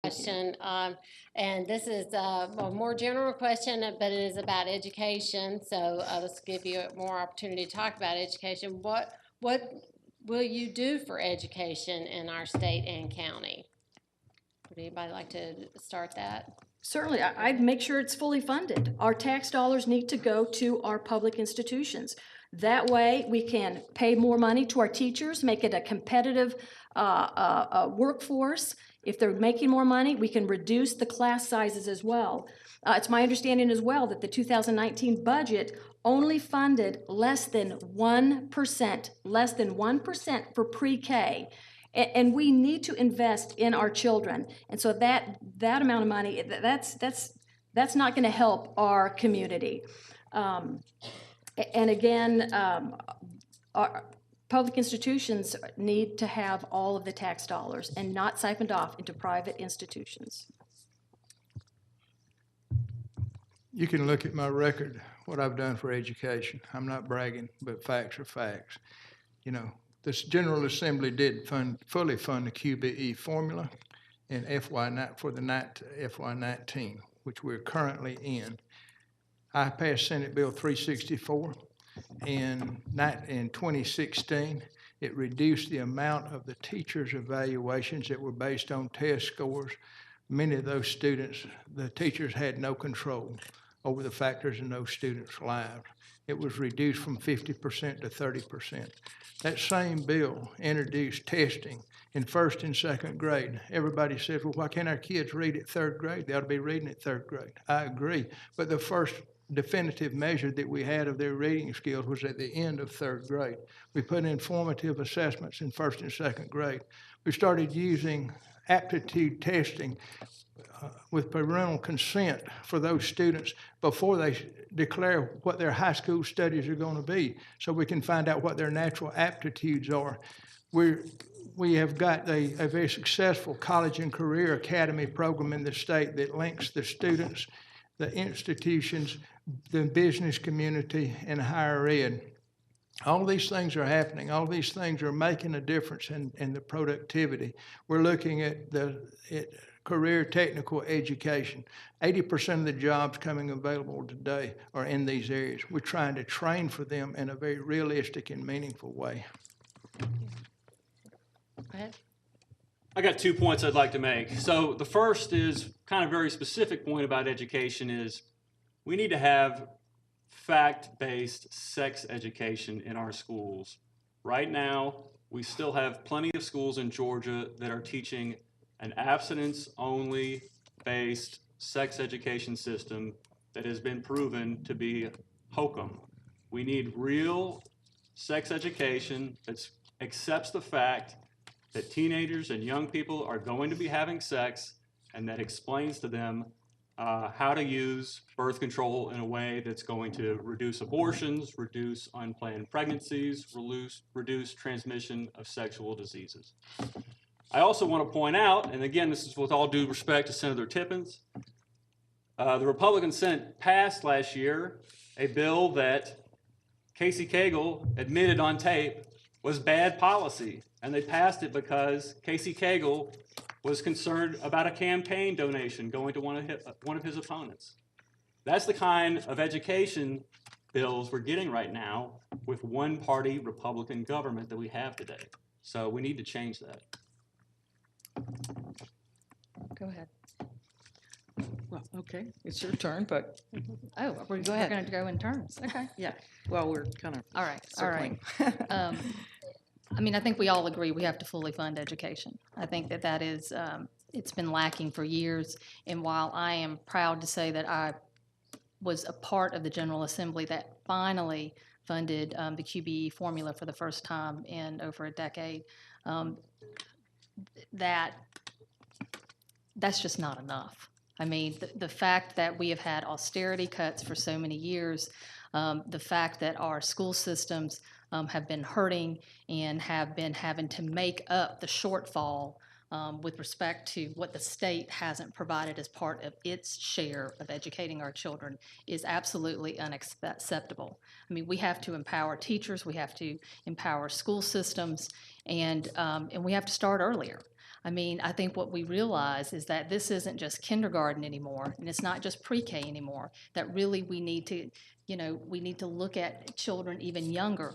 question, and this is a more general question, but it is about education. So let's give you more opportunity to talk about education. What will you do for education in our state and county? Would anybody like to start that? Certainly, I'd make sure it's fully funded. Our tax dollars need to go to our public institutions. That way, we can pay more money to our teachers, make it a competitive workforce. If they're making more money, we can reduce the class sizes as well. It's my understanding as well that the 2019 budget only funded less than 1% for pre-K. And we need to invest in our children. And so that amount of money, that's not going to help our community. And again, our public institutions need to have all of the tax dollars and not siphoned off into private institutions. You can look at my record, what I've done for education. I'm not bragging, but facts are facts. You know, this General Assembly did fully fund the QBE formula in FY19, which we're currently in. I passed Senate Bill 364 in 2016. It reduced the amount of the teachers' evaluations that were based on test scores. Many of those students, the teachers had no control over the factors in those students' lives. It was reduced from 50% to 30%. That same bill introduced testing in first and second grade. Everybody says, well, why can't our kids read at third grade? They ought to be reading at third grade. I agree. But the first definitive measure that we had of their reading skills was at the end of third grade. We put in formative assessments in first and second grade. We started using aptitude testing with parental consent for those students before they declare what their high school studies are going to be, so we can find out what their natural aptitudes are. We have got a very successful college and career academy program in the state that links the students, the institutions, the business community, and higher ed. All these things are happening. All these things are making a difference in the productivity. We're looking at career technical education. 80% of the jobs coming available today are in these areas. We're trying to train for them in a very realistic and meaningful way. Go ahead. I got 2 points I'd like to make. So the first is kind of very specific point about education is we need to have fact-based sex education in our schools. Right now, we still have plenty of schools in Georgia that are teaching an abstinence-only based sex education system that has been proven to be hokum. We need real sex education that accepts the fact that teenagers and young people are going to be having sex, and that explains to them how to use birth control in a way that's going to reduce abortions, reduce unplanned pregnancies, reduce transmission of sexual diseases. I also want to point out, and again, this is with all due respect to Senator Tippins, the Republican Senate passed last year a bill that Casey Cagle admitted on tape was bad policy, and they passed it because Casey Cagle was concerned about a campaign donation going to one of his opponents. That's the kind of education bills we're getting right now with one-party Republican government that we have today. So we need to change that. Go ahead. Well, okay, it's your turn, but Oh, we're Go ahead. going to go in turns. Okay. yeah, well, we're kind of All right. circling. I mean, I think we all agree we have to fully fund education. I think that is, it's been lacking for years. And while I am proud to say that I was a part of the General Assembly that finally funded the QBE formula for the first time in over a decade, that's just not enough. I mean, the fact that we have had austerity cuts for so many years, the fact that our school systems have been hurting and have been having to make up the shortfall with respect to what the state hasn't provided as part of its share of educating our children is absolutely unacceptable. I mean, we have to empower teachers, we have to empower school systems, and we have to start earlier. I mean, I think what we realize is that this isn't just kindergarten anymore, and it's not just pre-K anymore, that really we need to, we need to look at children even younger,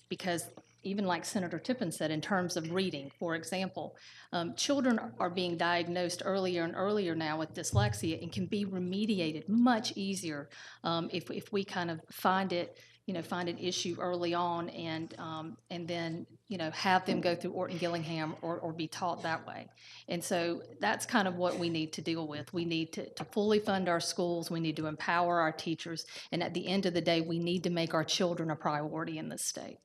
because even like Senator Tippins said, in terms of reading, for example, children are being diagnosed earlier and earlier now with dyslexia and can be remediated much easier if we kind of find an issue early on and then, have them go through Orton Gillingham or be taught that way. And so that's kind of what we need to deal with. We need to fully fund our schools. We need to empower our teachers. And at the end of the day, we need to make our children a priority in this state.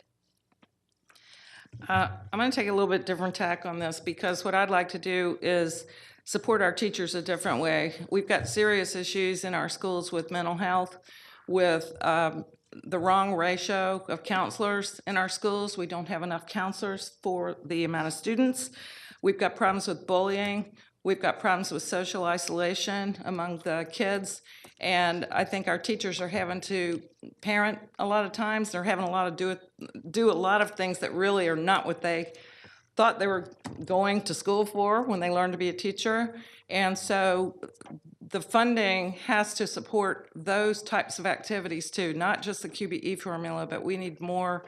I'm going to take a little bit different tack on this, because what I'd like to do is support our teachers a different way. We've got serious issues in our schools with mental health, with the wrong ratio of counselors in our schools. We don't have enough counselors for the amount of students. We've got problems with bullying. We've got problems with social isolation among the kids. And I think our teachers are having to parent a lot of times. They're having a lot to do a lot of things that really are not what they thought they were going to school for when they learned to be a teacher. And so the funding has to support those types of activities too, not just the QBE formula, but we need more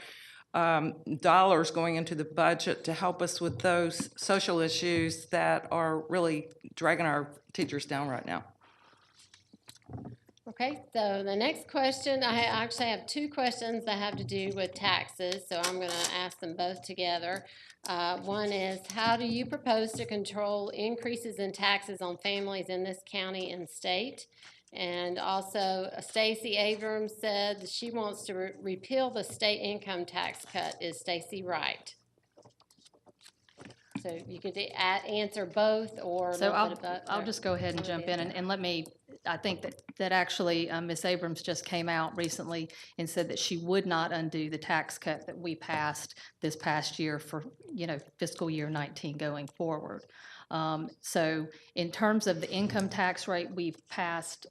dollars going into the budget to help us with those social issues that are really dragging our teachers down right now. Okay, so the next question, I actually have two questions that have to do with taxes, so I'm going to ask them both together. One is, how do you propose to control increases in taxes on families in this county and state? And also, Stacey Abrams said that she wants to repeal the state income tax cut. Is Stacey right? So you could answer both or a So little bit of both. I'll just go ahead and jump in and let me, I think that actually Ms. Abrams just came out recently and said that she would not undo the tax cut that we passed this past year for, fiscal year 19 going forward. So in terms of the income tax rate, we've passed,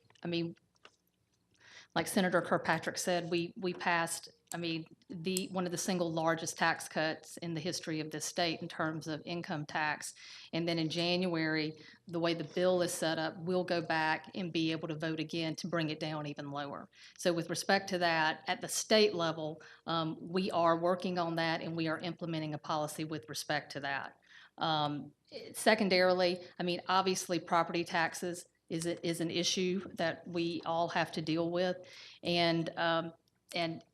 like Senator Kirkpatrick said, we passed, one of the single largest tax cuts in the history of this state in terms of income tax. And then in January, the way the bill is set up, we'll go back and be able to vote again to bring it down even lower. So with respect to that, at the state level, we are working on that and we are implementing a policy with respect to that. Secondarily, obviously property taxes is an issue that we all have to deal with. And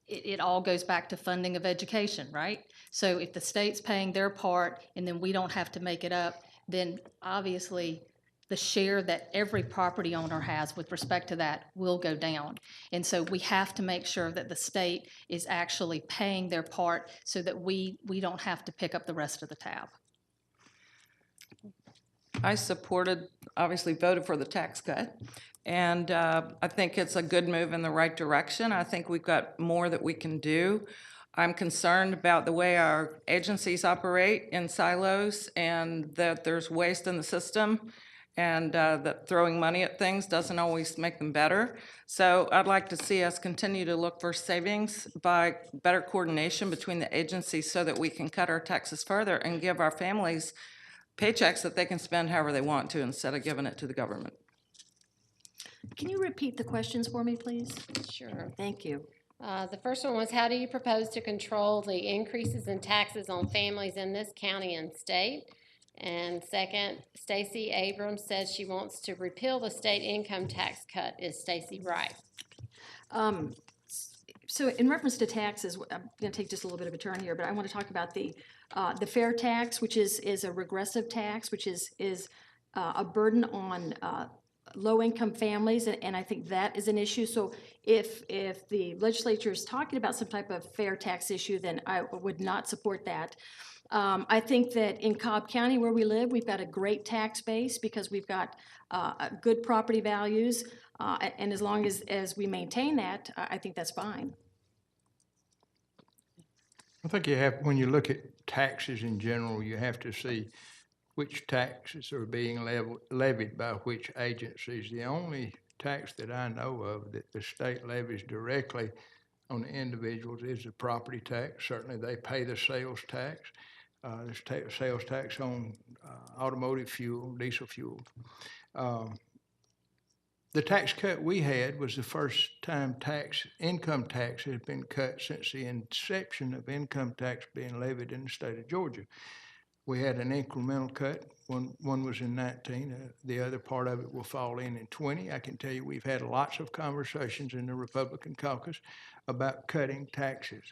it all goes back to funding of education, right? So if the state's paying their part and then we don't have to make it up, then obviously the share that every property owner has with respect to that will go down. And so we have to make sure that the state is actually paying their part so that we don't have to pick up the rest of the tab. I obviously voted for the tax cut, and I think it's a good move in the right direction. I think we've got more that we can do. I'm concerned about the way our agencies operate in silos and that there's waste in the system and that throwing money at things doesn't always make them better. So I'd like to see us continue to look for savings by better coordination between the agencies so that we can cut our taxes further and give our families paychecks that they can spend however they want to instead of giving it to the government. Can you repeat the questions for me, please? Sure. Thank you. The first one was, how do you propose to control the increases in taxes on families in this county and state? And second, Stacey Abrams says she wants to repeal the state income tax cut. Is Stacey right? So in reference to taxes, I'm going to take just a little bit of a turn here, but I want to talk about the fair tax, which is a regressive tax, which is a burden on low-income families, and I think that is an issue. So if the legislature is talking about some type of fair tax issue, then I would not support that. I think that in Cobb County, where we live, we've got a great tax base because we've got good property values, and as long as we maintain that, I think that's fine. I think when you look at taxes in general, you have to see which taxes are being levied by which agencies. The only tax that I know of that the state levies directly on the individuals is the property tax. Certainly they pay the sales tax. There's sales tax on automotive fuel, diesel fuel. The tax cut we had was the first time income tax has been cut since the inception of income tax being levied in the state of Georgia. We had an incremental cut. One was in 19. The other part of it will fall in 20. I can tell you we've had lots of conversations in the Republican caucus about cutting taxes.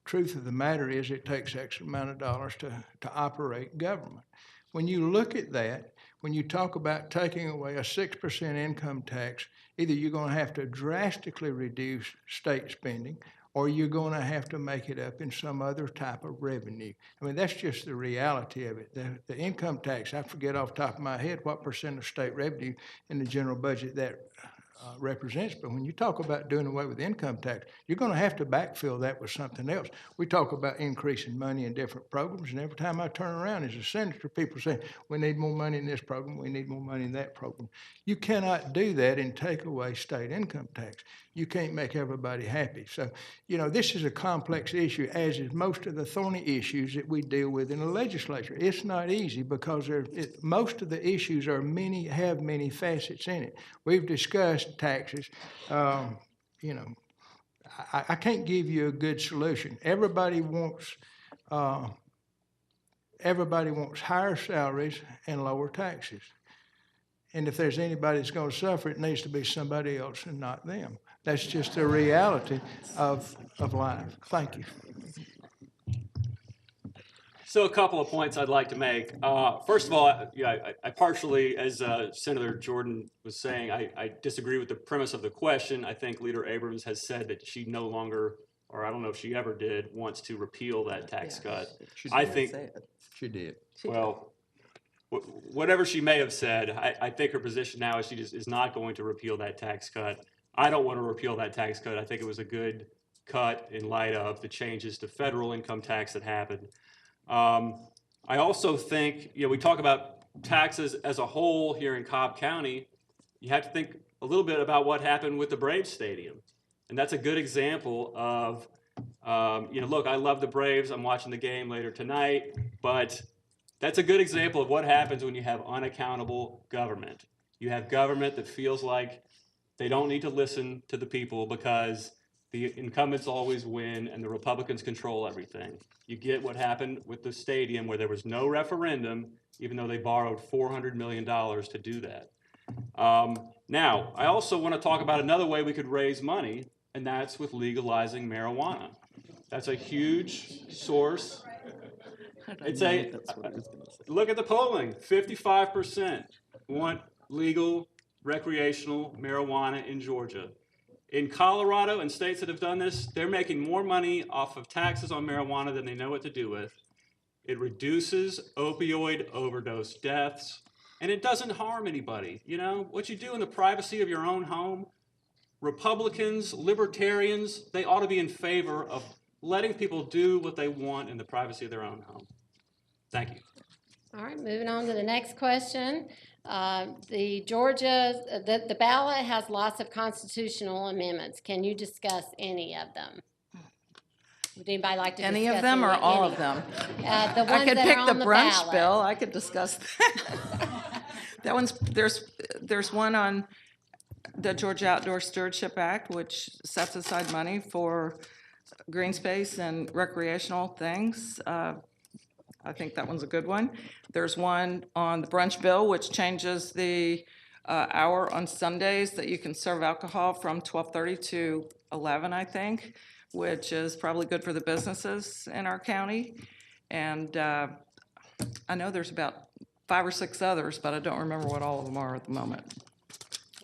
Truth of the matter is it takes X amount of dollars to operate government. When you look at that, when you talk about taking away a 6% income tax, either you're going to have to drastically reduce state spending or you're going to have to make it up in some other type of revenue. I mean, that's just the reality of it. The income tax, I forget off the top of my head what percent of state revenue in the general budget that represents, but when you talk about doing away with income tax, you're going to have to backfill that with something else. We talk about increasing money in different programs, and every time I turn around as a senator, people say, we need more money in this program, we need more money in that program. You cannot do that and take away state income tax. You can't make everybody happy. So, you know, this is a complex issue, as is most of the thorny issues that we deal with in the legislature. It's not easy because most of the issues have many facets in it. We've discussed taxes. You know, I can't give you a good solution. Everybody wants higher salaries and lower taxes. And if there's anybody that's going to suffer, it needs to be somebody else and not them. That's just the reality of life. Thank you. So a couple of points I'd like to make. First of all, I partially, as Senator Jordan was saying, I disagree with the premise of the question. I think Leader Abrams has said that she no longer, or I don't know if she ever did, wants to repeal that tax cut. I think She did. well, whatever she may have said, I think her position now is she just is not going to repeal that tax cut. I don't want to repeal that tax cut. I think it was a good cut in light of the changes to federal income tax that happened. I also think, we talk about taxes as a whole here in Cobb County. You have to think a little bit about what happened with the Braves Stadium. And that's a good example of, look, I love the Braves. I'm watching the game later tonight. But that's a good example of what happens when you have unaccountable government. You have government that feels like they don't need to listen to the people because the incumbents always win and the Republicans control everything. You get what happened with the stadium where there was no referendum, even though they borrowed $400 million to do that. Now, I also want to talk about another way we could raise money, and that's with legalizing marijuana. That's a huge source. Look at the polling, 55% want legal recreational marijuana in Georgia. In Colorado and states that have done this, they're making more money off of taxes on marijuana than they know what to do with. It reduces opioid overdose deaths, and it doesn't harm anybody. You know, what you do in the privacy of your own home, Republicans, libertarians, they ought to be in favor of letting people do what they want in the privacy of their own home. Thank you. All right, moving on to the next question. The ballot has lots of constitutional amendments. Can you discuss any of them? Would anybody like to discuss Any of them or all of them? The I ones could that pick are the on the brunch ballot. bill. I could discuss that. That one's, there's one on the Georgia Outdoor Stewardship Act, which sets aside money for green space and recreational things. I think that one's a good one. There's one on the brunch bill, which changes the hour on Sundays that you can serve alcohol from 12:30 to 11, I think, which is probably good for the businesses in our county. And I know there's about 5 or 6 others, but I don't remember what all of them are at the moment.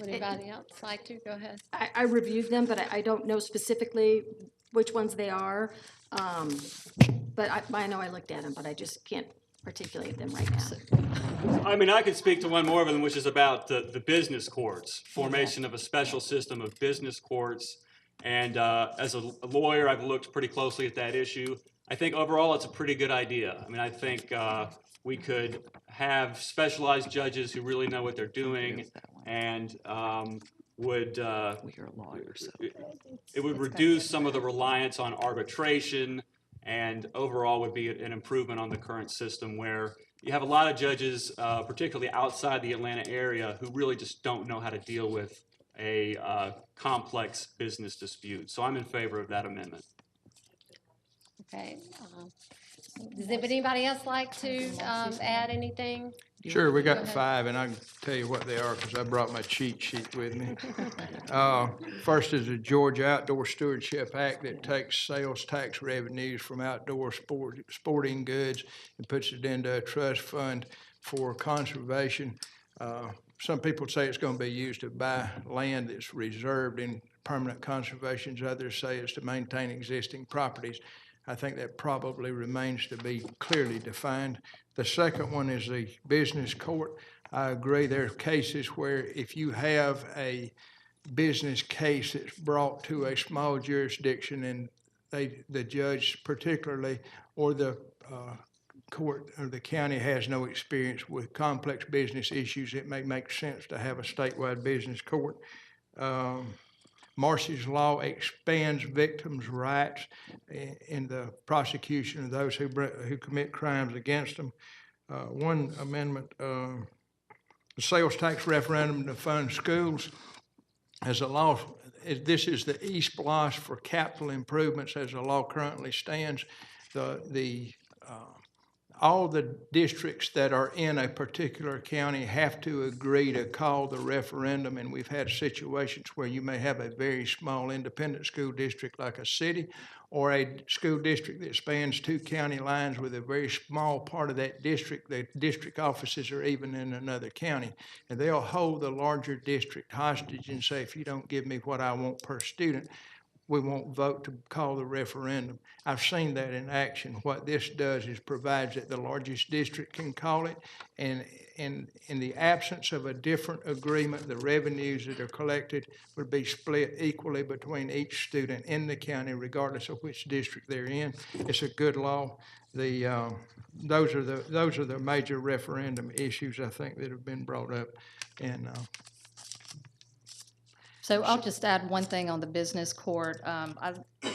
Would anybody else like to? Go ahead. I reviewed them, but I don't know specifically which ones they are. But I know I looked at them, but I just can't articulate them right now. I mean, I could speak to one more of them, which is about the business courts, formation of a special system of business courts. And as a lawyer, I've looked pretty closely at that issue. I think overall it's a pretty good idea. I mean, I think we could have specialized judges who really know what they're doing and would it would reduce some of the reliance on arbitration and overall would be an improvement on the current system where you have a lot of judges, particularly outside the Atlanta area, who really just don't know how to deal with a complex business dispute. So I'm in favor of that amendment. Okay. Does anybody else like to add anything? Sure, we got ahead. 5, and I can tell you what they are because I brought my cheat sheet with me. First is the Georgia Outdoor Stewardship Act that takes sales tax revenues from outdoor sporting goods and puts it into a trust fund for conservation. Some people say it's going to be used to buy land that's reserved in permanent conservations. Others say it's to maintain existing properties. I think that probably remains to be clearly defined. The second one is the business court. I agree there are cases where if you have a business case that's brought to a small jurisdiction and the judge particularly or the court or the county has no experience with complex business issues, it may make sense to have a statewide business court. Marcy's Law expands victims' rights in the prosecution of those who commit crimes against them. One amendment, the sales tax referendum to fund schools as a law. This is the East Bloss for capital improvements as the law currently stands. All the districts that are in a particular county have to agree to call the referendum, and we've had situations where you may have a very small independent school district like a city or a school district that spans 2 county lines with a very small part of that district. The district offices are even in another county, and they'll hold the larger district hostage and say, if you don't give me what I want per student, we won't vote to call the referendum. I've seen that in action. What this does is provides that the largest district can call it, and in the absence of a different agreement, the revenues that are collected would be split equally between each student in the county, regardless of which district they're in. It's a good law. Those are the major referendum issues I think that have been brought up, and So I'll just add one thing on the business court.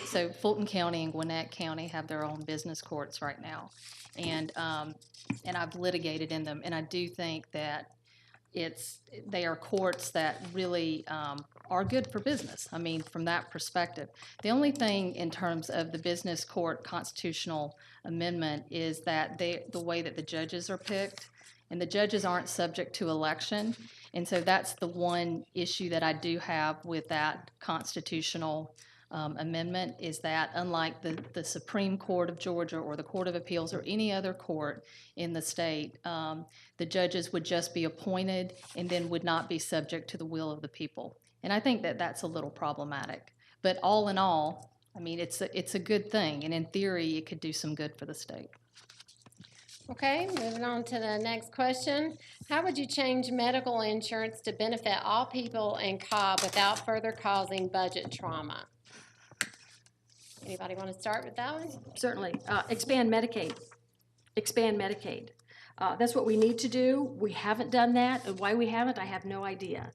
So Fulton County and Gwinnett County have their own business courts right now. And I've litigated in them, and I do think that they are courts that really are good for business. I mean, from that perspective. The only thing in terms of the business court constitutional amendment is that the way that the judges are picked, and the judges aren't subject to election. And so that's the one issue that I do have with that constitutional amendment, is that unlike the Supreme Court of Georgia or the Court of Appeals or any other court in the state, the judges would just be appointed and then would not be subject to the will of the people. And I think that that's a little problematic. But all in all, I mean, it's a good thing, and in theory, it could do some good for the state. Okay, moving on to the next question. How would you change medical insurance to benefit all people in Cobb without further causing budget trauma? Anybody want to start with that one? Certainly. Expand Medicaid. Expand Medicaid. That's what we need to do. We haven't done that. And why we haven't, I have no idea.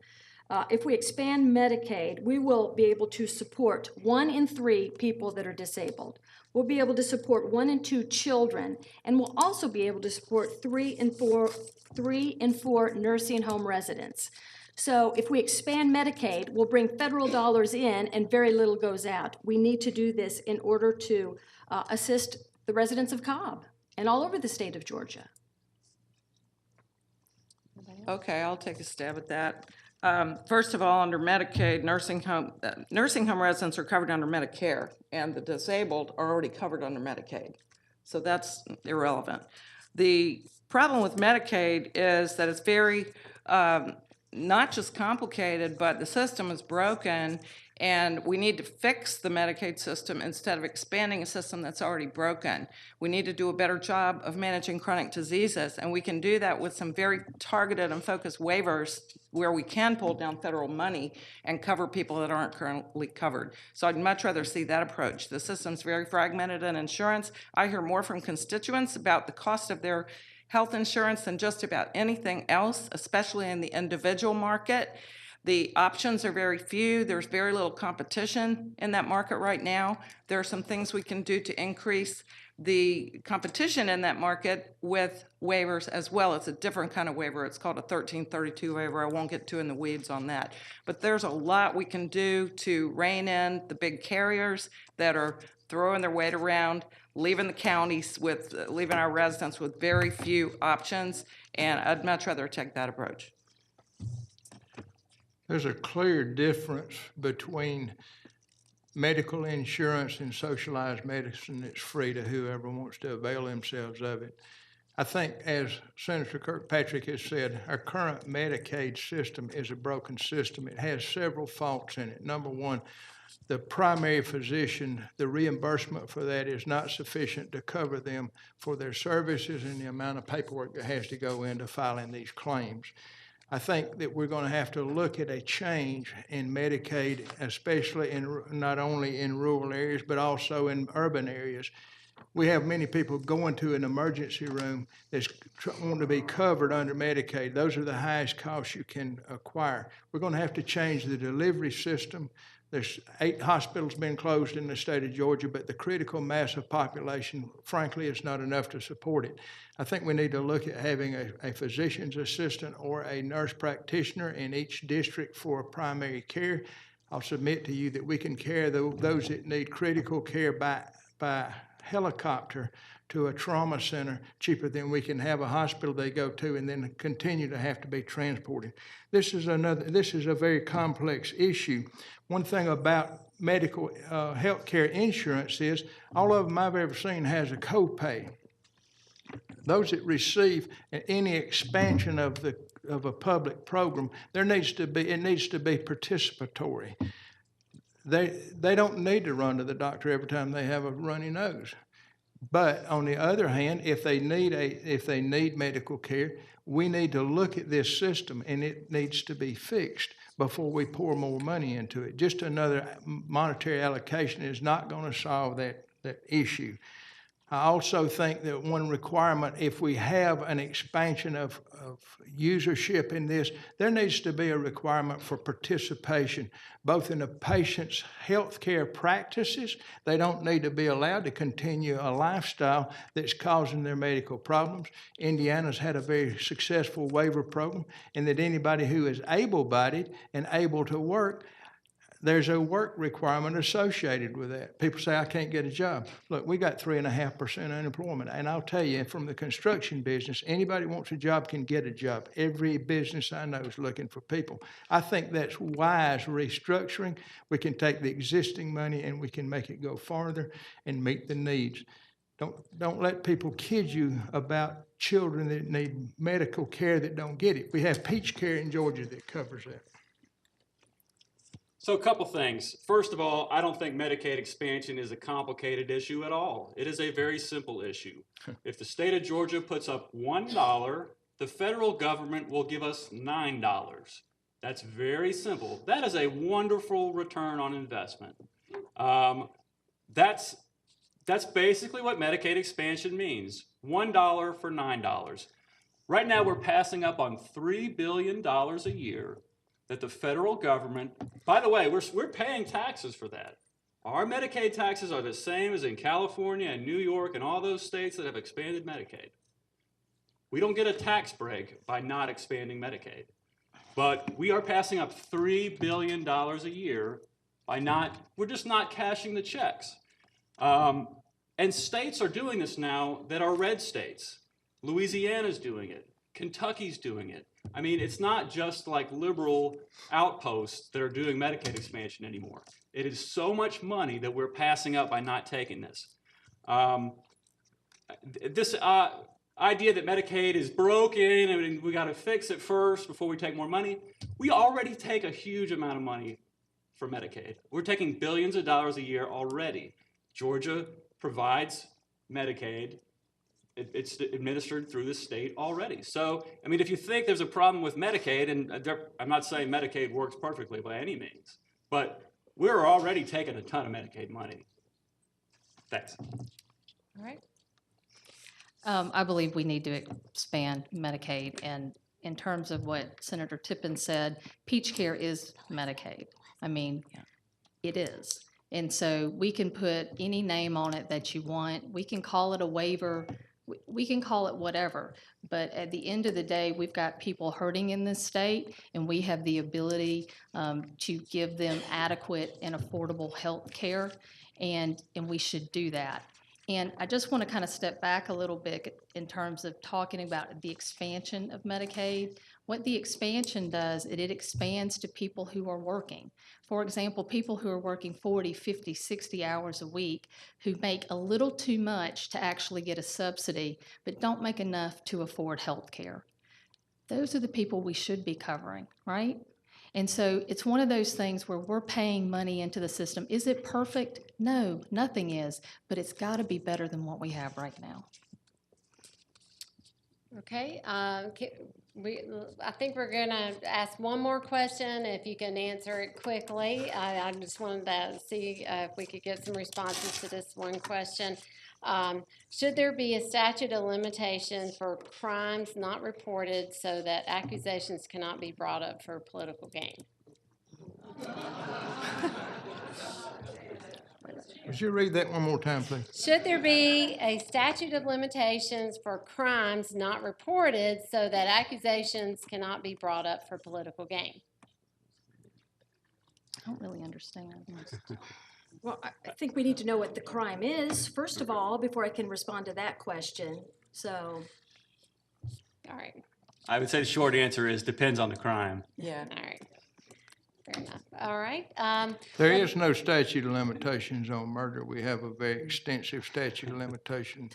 If we expand Medicaid, we will be able to support 1 in 3 people that are disabled. We'll be able to support 1 in 2 children, and we'll also be able to support 3 in 4 nursing home residents. So if we expand Medicaid, we'll bring federal dollars in and very little goes out. We need to do this in order to assist the residents of Cobb and all over the state of Georgia. Okay, I'll take a stab at that. First of all, under Medicaid, nursing home residents are covered under Medicare, and the disabled are already covered under Medicaid. So that's irrelevant. The problem with Medicaid is that it's very, not just complicated, but the system is broken, and we need to fix the Medicaid system instead of expanding a system that's already broken. We need to do a better job of managing chronic diseases, and we can do that with some very targeted and focused waivers where we can pull down federal money and cover people that aren't currently covered. So I'd much rather see that approach. The system's very fragmented in insurance. I hear more from constituents about the cost of their health insurance than just about anything else, especially in the individual market. The options are very few. There's very little competition in that market right now. There are some things we can do to increase the competition in that market with waivers as well. It's a different kind of waiver. It's called a 1332 waiver. I won't get too in the weeds on that. But there's a lot we can do to rein in the big carriers that are throwing their weight around, leaving the counties with, leaving our residents with very few options, and I'd much rather take that approach. There's a clear difference between medical insurance and socialized medicine that's free to whoever wants to avail themselves of it. I think, as Senator Kirkpatrick has said, our current Medicaid system is a broken system. It has several faults in it. Number one, the primary physician, the reimbursement for that is not sufficient to cover them for their services and the amount of paperwork that has to go into filing these claims. I think that we're going to have to look at a change in Medicaid, especially in not only in rural areas, but also in urban areas. We have many people going to an emergency room that's want to be covered under Medicaid. Those are the highest costs you can acquire. We're going to have to change the delivery system. There's 8 hospitals been closed in the state of Georgia, but the critical mass of population, frankly, is not enough to support it. I think we need to look at having a physician's assistant or a nurse practitioner in each district for primary care. I'll submit to you that we can carry those that need critical care by helicopter to a trauma center cheaper than we can have a hospital they go to and then continue to have to be transported. This is a very complex issue. One thing about medical health care insurance is all of them I've ever seen has a copay. Those that receive any expansion of a public program, it needs to be participatory. They don't need to run to the doctor every time they have a runny nose. But on the other hand, if they need medical care, we need to look at this system, and it needs to be fixed before we pour more money into it. Just another monetary allocation is not going to solve that issue. I also think that one requirement, if we have an expansion of usership in this, there needs to be a requirement for participation, both in the patient's health care practices. They don't need to be allowed to continue a lifestyle that's causing their medical problems. Indiana's had a very successful waiver program, and that anybody who is able-bodied and able to work, there's a work requirement associated with that. People say, I can't get a job. Look, we got 3.5% unemployment. And I'll tell you, from the construction business, anybody who wants a job can get a job. Every business I know is looking for people. I think that's wise restructuring. We can take the existing money and we can make it go farther and meet the needs. Don't let people kid you about children that need medical care that don't get it. We have Peach Care in Georgia that covers that. So a couple things. First of all, I don't think Medicaid expansion is a complicated issue at all. It is a very simple issue. If the state of Georgia puts up $1, the federal government will give us $9. That's very simple. That is a wonderful return on investment. That's basically what Medicaid expansion means. $1 for $9. Right now, we're passing up on $3 billion a year that the federal government, by the way, we're paying taxes for that. Our Medicaid taxes are the same as in California and New York and all those states that have expanded Medicaid. We don't get a tax break by not expanding Medicaid. But we are passing up $3 billion a year by we're just not cashing the checks. And states are doing this now that are red states. Louisiana's doing it. Kentucky's doing it. I mean, it's not just like liberal outposts that are doing Medicaid expansion anymore. It is so much money that we're passing up by not taking this. This idea that Medicaid is broken and we got to fix it first before we take more money. We already take a huge amount of money for Medicaid. We're taking billions of dollars a year already. Georgia provides Medicaid. It's administered through the state already. So, I mean, if you think there's a problem with Medicaid, and I'm not saying Medicaid works perfectly by any means, but we're already taking a ton of Medicaid money. Thanks. All right. I believe we need to expand Medicaid, and in terms of what Senator Tippins said, Peach Care is Medicaid. I mean, it is. And so we can put any name on it that you want. We can call it a waiver. We can call it whatever. But at the end of the day, we've got people hurting in this state, and we have the ability to give them adequate and affordable health care, and we should do that. And I just want to kind of step back a little bit in terms of talking about the expansion of Medicaid. What the expansion does, it expands to people who are working. For example, people who are working 40, 50, 60 hours a week, who make a little too much to actually get a subsidy, but don't make enough to afford health care. Those are the people we should be covering, right? And so it's one of those things where we're paying money into the system. Is it perfect? No, nothing is, but it's got to be better than what we have right now. Okay, I think we're gonna ask one more question, if you can answer it quickly. I just wanted to see if we could get some responses to this one question. Should there be a statute of limitations for crimes not reported so that accusations cannot be brought up for political gain? Would you read that one more time, please? Should there be a statute of limitations for crimes not reported so that accusations cannot be brought up for political gain? I don't really understand. Well, I think we need to know what the crime is, first of all, before I can respond to that question. So, All right, I would say the short answer is depends on the crime. Yeah. all right. Fair enough. All right. There is no statute of limitations on murder. We have a very extensive statute of limitations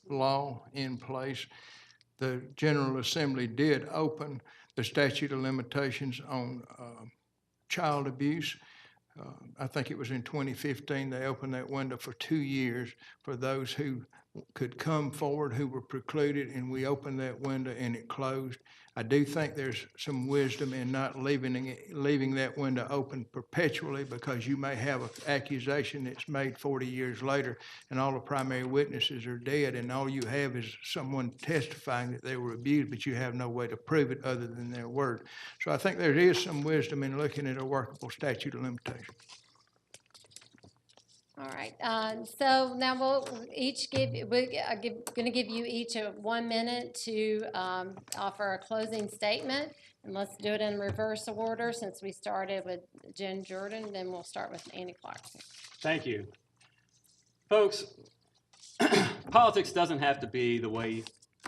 law in place. The General Assembly did open the statute of limitations on child abuse. I think it was in 2015, they opened that window for 2 years for those who could come forward who were precluded, and we opened that window and it closed. I do think there's some wisdom in not leaving that window open perpetually, because you may have an accusation that's made 40 years later and all the primary witnesses are dead, and all you have is someone testifying that they were abused, but you have no way to prove it other than their word. So I think there is some wisdom in looking at a workable statute of limitations. All right, so now we'll each going to give you each 1 minute to offer a closing statement, and let's do it in reverse order since we started with Jen Jordan, then we'll start with Annie Clark. Thank you. Folks, politics doesn't have to be the way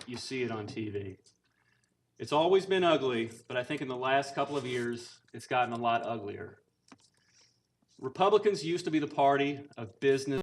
you see it on TV. It's always been ugly, but I think in the last couple of years, it's gotten a lot uglier. Republicans used to be the party of business